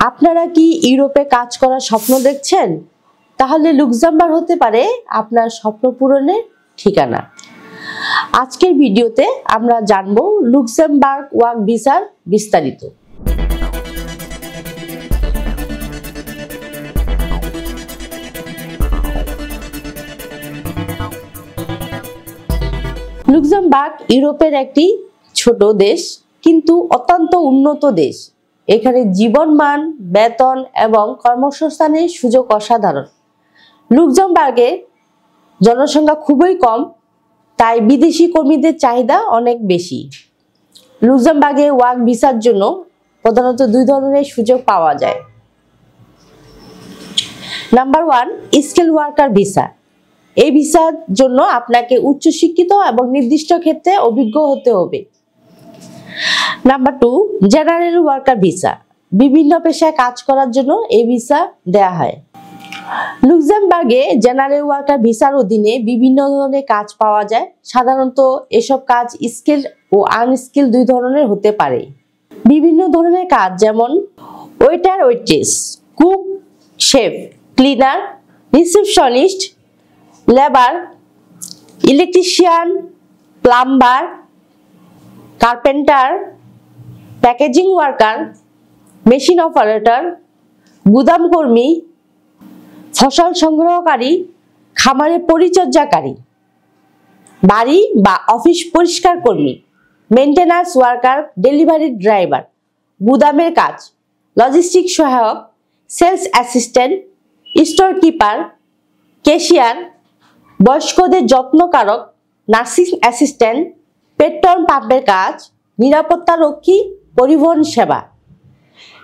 আপনারা কি ইউরোপে কাজ করার স্বপ্ন দেখছেন? তাহলে লুক্সেমবার্গ হতে পারে আপনার স্বপ্ন পূরণের ঠিকানা। আজকের ভিডিওতে আমরা জানব লুক্সেমবার্গ ওয়ার্ক ভিসার বিস্তারিত। লুক্সেমবার্গ ইউরোপের একটি ছোট দেশ, কিন্তু অত্যন্ত উন্নত দেশ। এখানে জীবনমান, বেতন এবং কর্মসংস্থানের সুযোগ অসাধারণ। লুক্সেমবার্গে জনসংখ্যা খুবই কম, তাই বিদেশি কর্মীদের চাহিদা অনেক বেশি। লুক্সেমবার্গে ওয়ার্ক ভিসার জন্য প্রধানত দুই ধরনের সুযোগ পাওয়া যায়। Number 1, skill worker visa. এই ভিসার জন্য আপনাকে উচ্চশিক্ষিত এবং নির্দিষ্ট ক্ষেত্রে অভিজ্ঞ হতে হবে। Number 2, general worker visa. বিভিন্ন পেশায় কাজ করার জন্য এই ভিসা দেয়া হয়। লুক্সেমবার্গে জেনারেল ওয়ার্কার ভিসার অধীনে বিভিন্ন ধরনের কাজ পাওয়া যায়। সাধারণত এসব কাজ স্কিল ও আনস্কিল দুই ধরনের হতে পারে। বিভিন্ন ধরনের কাজ যেমন waiter, waitress, cook, chef, cleaner, receptionist, labour, electrician, plumber, carpenter, packaging worker, machine operator, গুদাম কর্মী, ফসল সংগ্রহকারী, খামারে পরিচর্যাকারী, বাড়ি বা অফিস পরিষ্কার কর্মী, মেইনটেন্যান্স ওয়ার্কার, ডেলিভারি ড্রাইভার, গুদামের কাজ, লজিস্টিক সহায়ক, sales assistant, store keeper, cashier, বয়স্কদের যত্নকারক, নার্সিং অ্যাসিস্ট্যান্ট, পেট্রোল পাম্পের কাজ, নিরাপত্তা রক্ষী, পরিবহন সেবা।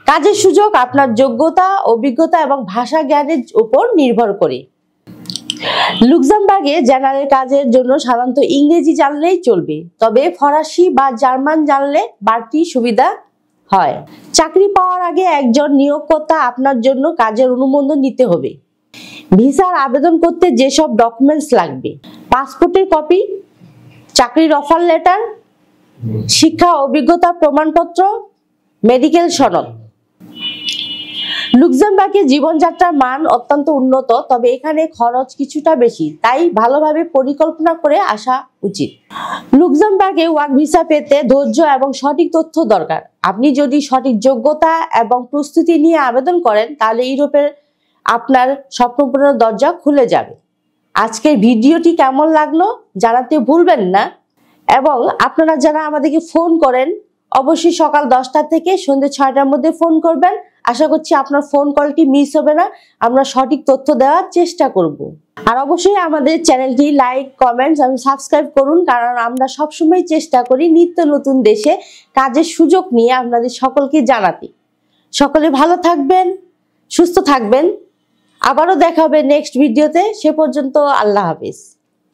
কাজের সুযোগ আপনার যোগ্যতা, অভিজ্ঞতা এবং ভাষা জ্ঞানের উপর নির্ভর করে। লুক্সেমবার্গে জেনারেল কাজের জন্য সাধারণত ইংরেজি জানলেই চলবে, তবে ফরাসি বা জার্মান জানলে বাড়তি সুবিধা হয়। চাকরি পাওয়ার আগে একজন নিয়োগকর্তা আপনার জন্য কাজের অনুমোদন নিতে হবে। ভিসার আবেদন করতে যেসব ডকুমেন্টস লাগবে: পাসপোর্টের কপি, চাকরির অফার লেটার, শিক্ষা অভিজ্ঞতা প্রমাণপত্র, মেডিকেল সনদ। লুক্সেমবার্গের জীবনযাত্রার মান অত্যন্ত উন্নত, তবে এখানে খরচ কিছুটা বেশি, তাই ভালোভাবে পরিকল্পনা করে আসা উচিত। লুক্সেমবার্গে ওয়ার্ক ভিসা পেতে ধৈর্য এবং সঠিক তথ্য দরকার। আপনি যদি সঠিক যোগ্যতা এবং প্রস্তুতি নিয়ে আবেদন করেন, তাহলে ইউরোপের আপনার স্বপ্নপূরণের দরজা খুলে যাবে। আজকের ভিডিওটি কেমন লাগলো জানাতে ভুলবেন না, এবং আপনারা যারা আমাদেরকে ফোন করেন, অবশ্যই সকাল 10টা থেকে সন্ধ্যে 6টার মধ্যে ফোন করবেন। আশা করছি আপনার ফোন কলটি মিস হবে না। আমরা সঠিক তথ্য দেওয়ার চেষ্টা করব। আর অবশ্যই আমাদের চ্যানেলটি লাইক, কমেন্টস এবং সাবস্ক্রাইব করুন, কারণ আমরা সবসময় চেষ্টা করি নিত্য নতুন দেশে কাজের সুযোগ নিয়ে আপনাদের সকলকে জানাতে। সকলে ভালো থাকবেন, সুস্থ থাকবেন। আবারও দেখা হবে নেক্সট ভিডিওতে। সে পর্যন্ত আল্লাহ হাফেজ।